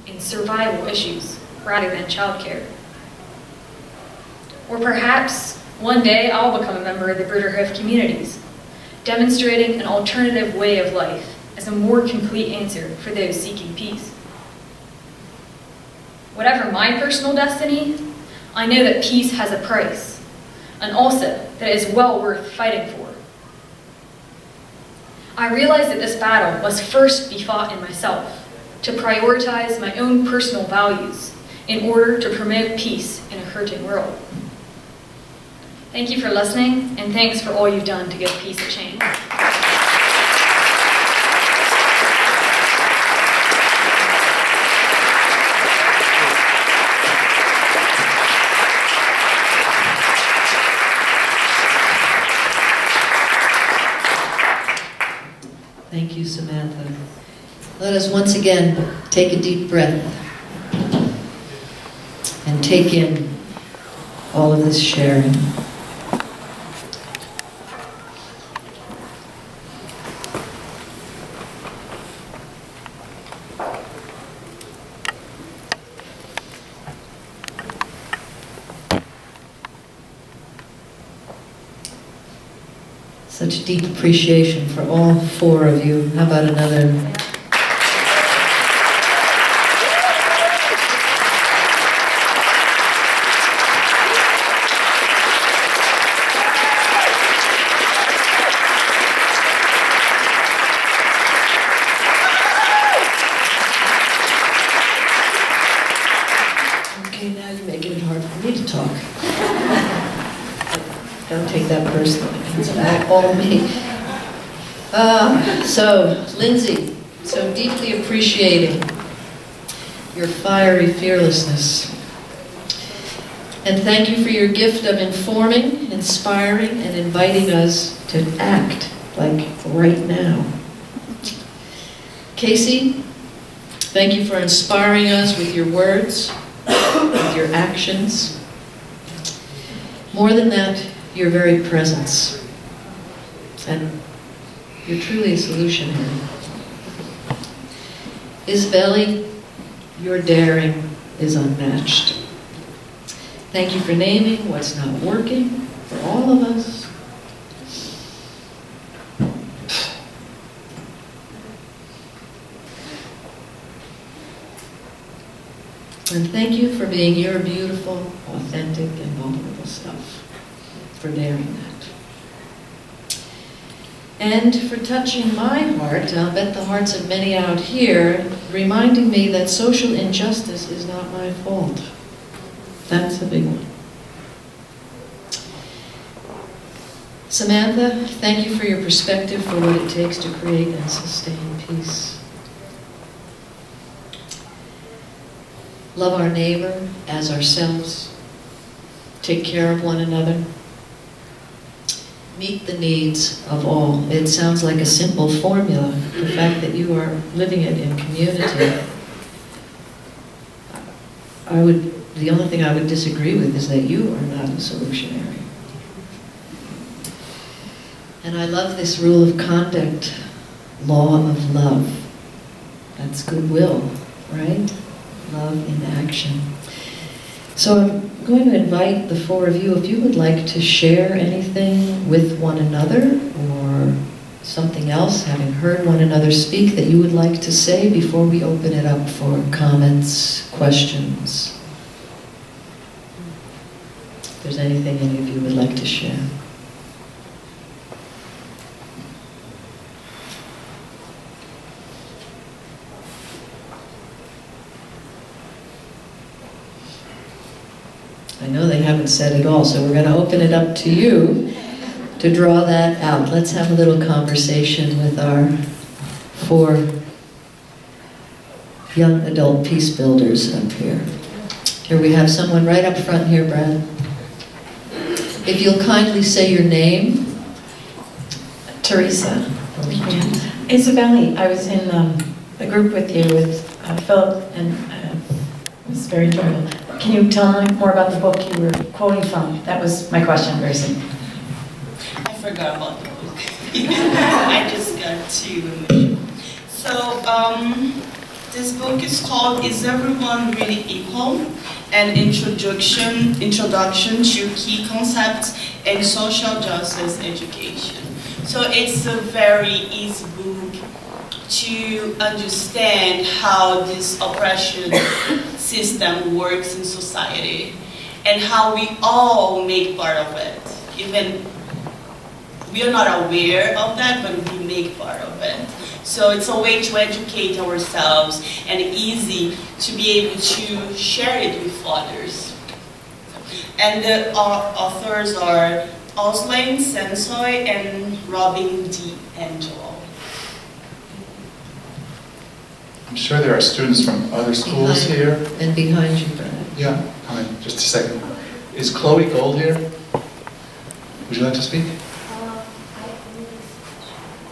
in survival issues rather than childcare. Or perhaps one day I'll become a member of the Bruderhof communities, demonstrating an alternative way of life as a more complete answer for those seeking peace. Whatever my personal destiny, I know that peace has a price, and also that it is well worth fighting for. I realize that this battle must first be fought in myself, to prioritize my own personal values in order to promote peace in a hurting world. Thank you for listening, and thanks for all you've done to give peace a chance. Thank you, Samantha. Let us once again take a deep breath and take in all of this sharing. Such deep appreciation for all four of you. How about another? Okay, now you're making it hard for me to talk. Don't take that personally. It's all me. So, Lindsey, so deeply appreciating your fiery fearlessness. And thank you for your gift of informing, inspiring, and inviting us to act, like right now. Kasey, thank you for inspiring us with your words, with your actions. More than that, your very presence. And you're truly a solutionary. Izabelle, your daring is unmatched. Thank you for naming what's not working for all of us. And thank you for being your beautiful, authentic, and vulnerable self, for daring that. And for touching my heart, I'll bet the hearts of many out here, reminding me that social injustice is not my fault. That's a big one. Samantha, thank you for your perspective for what it takes to create and sustain peace. Love our neighbor as ourselves. Take care of one another. Meet the needs of all. It sounds like a simple formula. The fact that you are living it in community. The only thing I would disagree with is that you are not a solutionary. And I love this rule of conduct, law of love. That's goodwill, right? Love in action. So I'm going to invite the four of you, if you would like to share anything with one another or something else, having heard one another speak, that you would like to say before we open it up for comments, questions. If there's anything any of you would like to share. I know they haven't said it all, so we're going to open it up to you to draw that out. Let's have a little conversation with our four young adult peace builders up here. Here we have someone right up front here, Brad. If you'll kindly say your name. Teresa. Izabelle, I was in a group with you with Philip, and it was very enjoyable. Can you tell me more about the book you were quoting from? That was my question, very simple. I forgot about the book. I just got too emotional. So, This book is called Is Everyone Really Equal? An introduction to key concepts in social justice education. So it's a very easy book to understand how this oppression system works in society and how we all make part of it. Even we are not aware of that, but we make part of it. So it's a way to educate ourselves and easy to be able to share it with others. And the authors are Oslane Sensoy and Robin D. Angelo. I'm sure there are students from other schools here. And behind you, Brad. Yeah, come in, just a second. Is Chloe Gold here? Would you like to speak?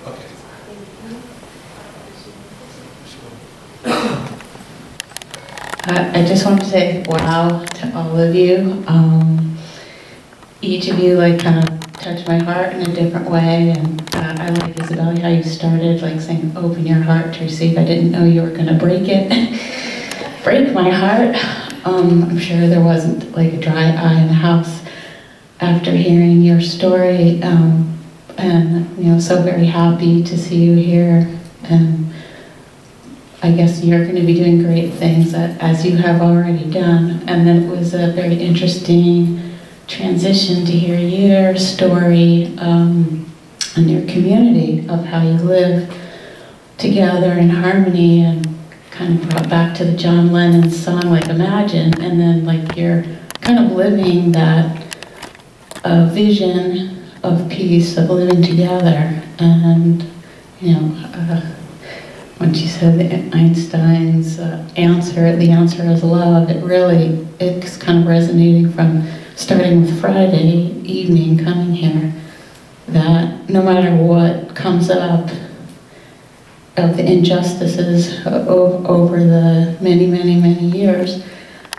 Okay. I just want to say wow to all of you. Each of you kind of touched my heart in a different way, and I like, Izabelle, how you started saying open your heart to receive. I didn't know you were going to break it. Break my heart. I'm sure there wasn't a dry eye in the house after hearing your story, and so very happy to see you here, and I guess you're going to be doing great things as you have already done. And then it was a very interesting transition to hear your story and your community of how you live together in harmony, and kind of brought back to the John Lennon song Imagine, and then you're kind of living that vision of peace, of living together. And when she said Einstein's answer, the answer is love, it's kind of resonating from starting with Friday evening coming here, that no matter what comes up of the injustices over the many, many, many years,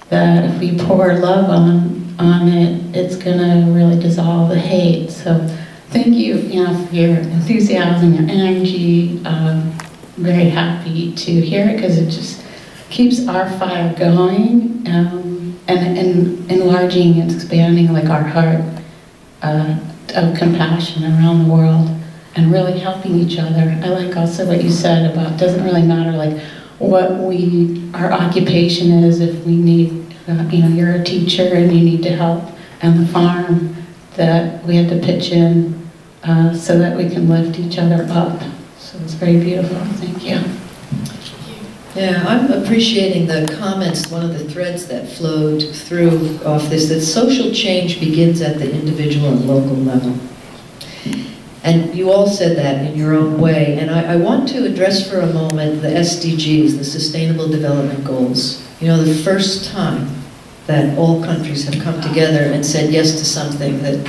that if we pour love on it, it's going to really dissolve the hate. So thank you, for your enthusiasm, your energy. Very happy to hear it, because it just keeps our fire going, and enlarging and expanding our heart of compassion around the world, and really helping each other. I like also what you said about it doesn't really matter what our occupation is. If we need, you're a teacher and you need to help, and the farm, that we had to pitch in so that we can lift each other up. So it's very beautiful. Thank you. Yeah, I'm appreciating the comments, one of the threads that flowed through off this, that social change begins at the individual and local level. And you all said that in your own way. And I want to address for a moment the SDGs, the Sustainable Development Goals. The first time that all countries have come together and said yes to something that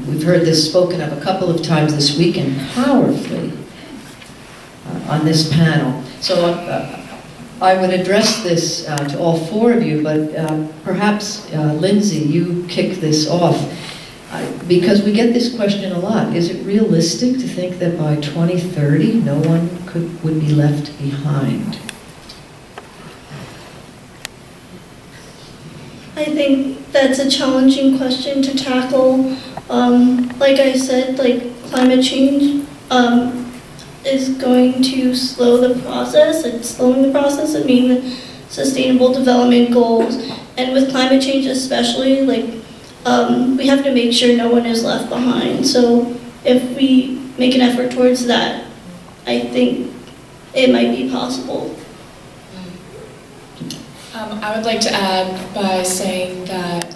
we've heard this spoken of a couple of times this week, and powerfully on this panel. So I would address this to all four of you, but perhaps Lindsey, you kick this off, because we get this question a lot. Is it realistic to think that by 2030 no one would be left behind? I think that's a challenging question to tackle. Like I said, climate change is going to slow the process. It's slowing the process of meeting the Sustainable Development Goals. And with climate change especially, we have to make sure no one is left behind. So if we make an effort towards that, I think it might be possible. I would like to add by saying that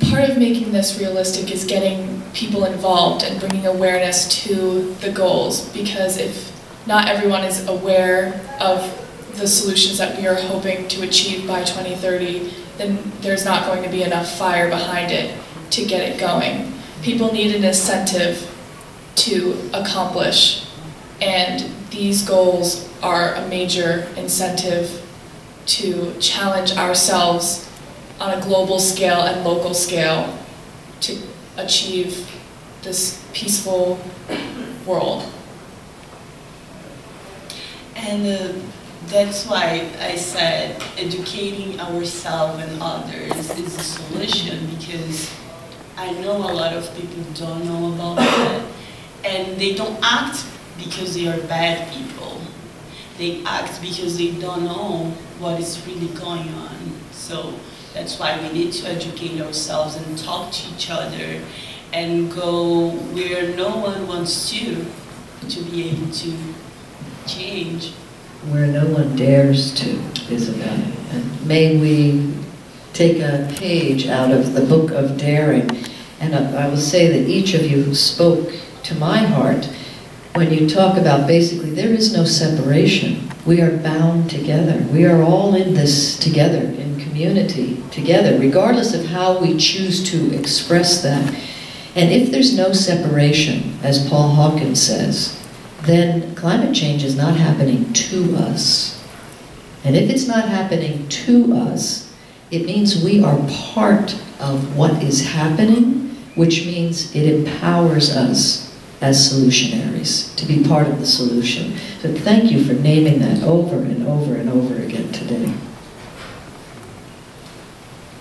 part of making this realistic is getting people involved and bringing awareness to the goals, because if not everyone is aware of the solutions that we are hoping to achieve by 2030, then there's not going to be enough fire behind it to get it going. People need an incentive to accomplish, and these goals are a major incentive to challenge ourselves on a global scale and local scale to achieve this peaceful world. And that's why I said educating ourselves and others is a solution, because I know a lot of people don't know about that, and they don't act because they are bad people. They act because they don't know what is really going on. So that's why we need to educate ourselves and talk to each other and go where no one wants to be able to change. Where no one dares to, Izabelle. And may we take a page out of the book of daring. And I will say that each of you spoke to my heart when you talk about basically there is no separation. We are bound together. We are all in this together, in community together, regardless of how we choose to express that. And if there's no separation, as Paul Hawkins says, then climate change is not happening to us. And if it's not happening to us, it means we are part of what is happening, which means it empowers us as solutionaries to be part of the solution. So thank you for naming that over and over and over again today.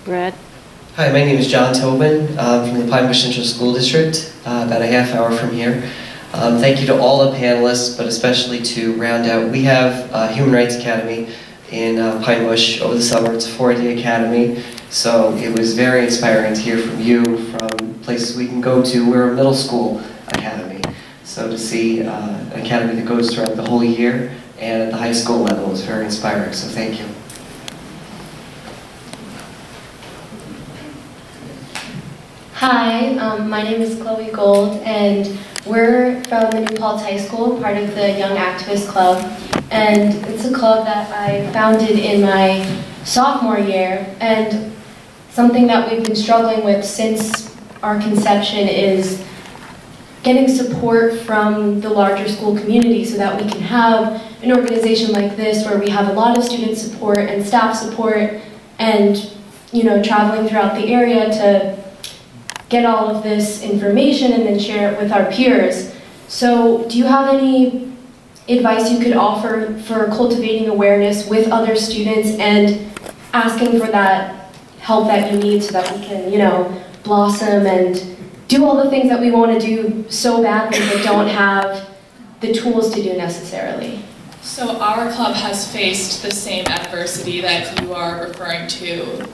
Brad? Hi, my name is John Tobin from the Pine Bush Central School District, about a half hour from here. Thank you to all the panelists, but especially to Rondout. We have a Human Rights Academy in Pine Bush over the summer. It's a 4-day academy, so it was very inspiring to hear from you, from places we can go to. We're a middle school academy, so to see an academy that goes throughout the whole year and at the high school level is very inspiring, so thank you. Hi, my name is Chloe Gold, and we're from the New Paltz High School, part of the Young Activist Club, and it's a club that I founded in my sophomore year, and something that we've been struggling with since our conception is getting support from the larger school community so that we can have an organization like this where we have a lot of student support and staff support and, you know, traveling throughout the area to get all of this information and then share it with our peers. So do you have any advice you could offer for cultivating awareness with other students and asking for that help that you need so that we can, you know, blossom and do all the things that we want to do so badly but don't have the tools to do necessarily? So our club has faced the same adversity that you are referring to.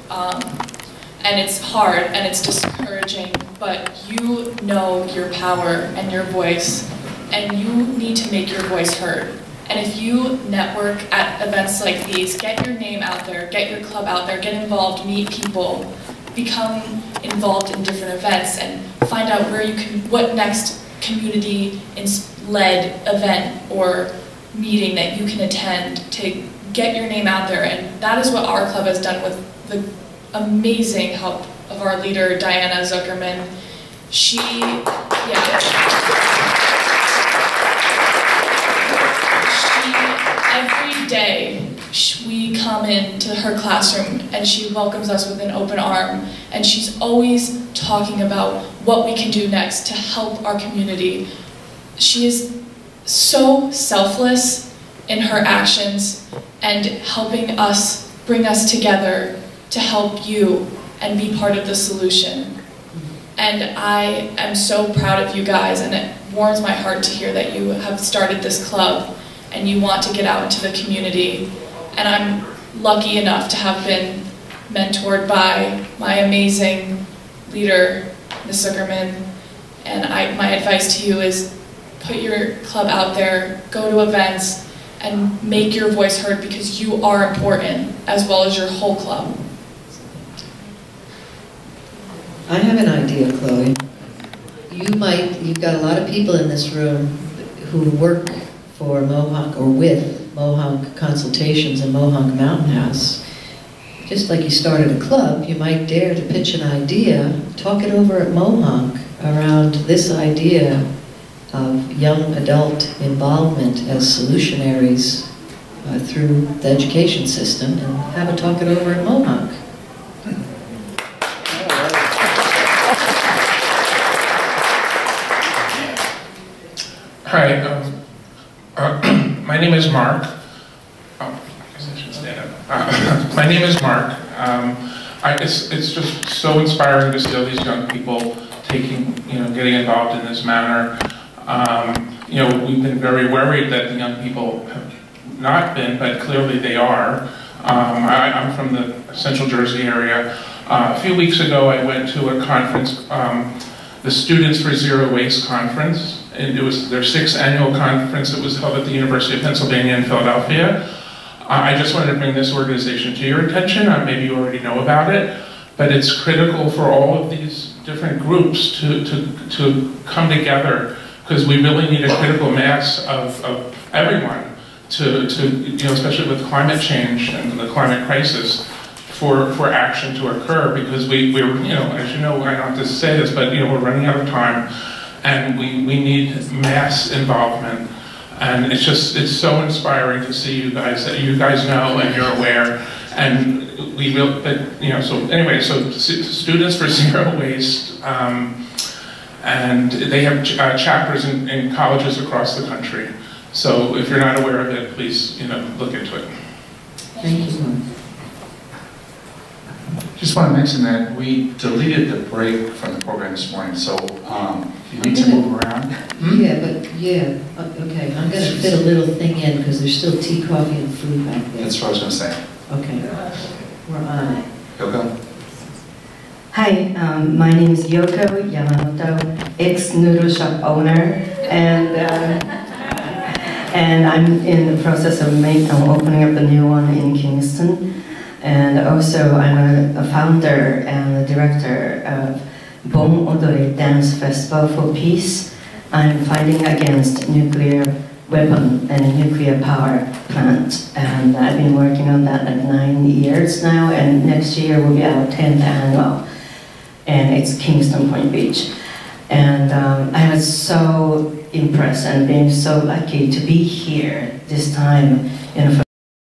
And it's hard and it's discouraging, but you know your power and your voice, and you need to make your voice heard. And if you network at events like these, get your name out there, get your club out there, get involved, meet people, become involved in different events, and find out where you can, what next community-led event or meeting that you can attend to get your name out there. And that is what our club has done with the amazing help of our leader, Diana Zuckerman. Every day, we come into her classroom and she welcomes us with an open arm, and she's always talking about what we can do next to help our community. She is so selfless in her actions and helping us, bring us together to help you and be part of the solution. And I am so proud of you guys, and it warms my heart to hear that you have started this club and you want to get out into the community. And I'm lucky enough to have been mentored by my amazing leader, Ms. Zuckerman. And my advice to you is put your club out there, go to events, and make your voice heard, because you are important, as well as your whole club. I have an idea, Chloe. You've got a lot of people in this room who work for Mohonk or with Mohonk Consultations and Mohonk Mountain House. Just like you started a club, you might dare to pitch an idea, talk it over at Mohonk around this idea of young adult involvement as solutionaries through the education system, and have a talk it over at Mohonk. Hi, my name is Mark. Oh, I guess I should stand up. My name is Mark. It's just so inspiring to see all these young people getting involved in this manner. We've been very worried that the young people have not been, but clearly they are. I'm from the Central Jersey area. A few weeks ago, I went to a conference, the Students for Zero Waste Conference, and it was their 6th annual conference. It was held at the University of Pennsylvania in Philadelphia. I just wanted to bring this organization to your attention. Maybe you already know about it, but it's critical for all of these different groups to come together, because we really need a critical mass of everyone to especially with climate change and the climate crisis, for action to occur, because we're as you know, I don't have to say this, but we're running out of time, and we need mass involvement. And it's so inspiring to see you guys, that you guys know and you're aware, and so Students for Zero Waste, and they have chapters in colleges across the country. So if you're not aware of it, please look into it. Thank you. Just want to mention that we deleted the break from the program this morning, so you need to move around. Yeah, okay. I'm going to fit a little thing in because there's still tea, coffee, and food back there. That's what I was going to say. Okay, we're on it. Yoko? Hi, my name is Yoko Yamamoto, ex-noodle shop owner, and I'm in the process of opening up a new one in Kingston. And also, I'm a founder and a director of Bon Odori Dance Festival for Peace. I'm fighting against nuclear weapon and nuclear power plant. And I've been working on that like 9 years now, and next year will be our 10th annual. And it's Kingston Point Beach. And I was so impressed and being so lucky to be here this time,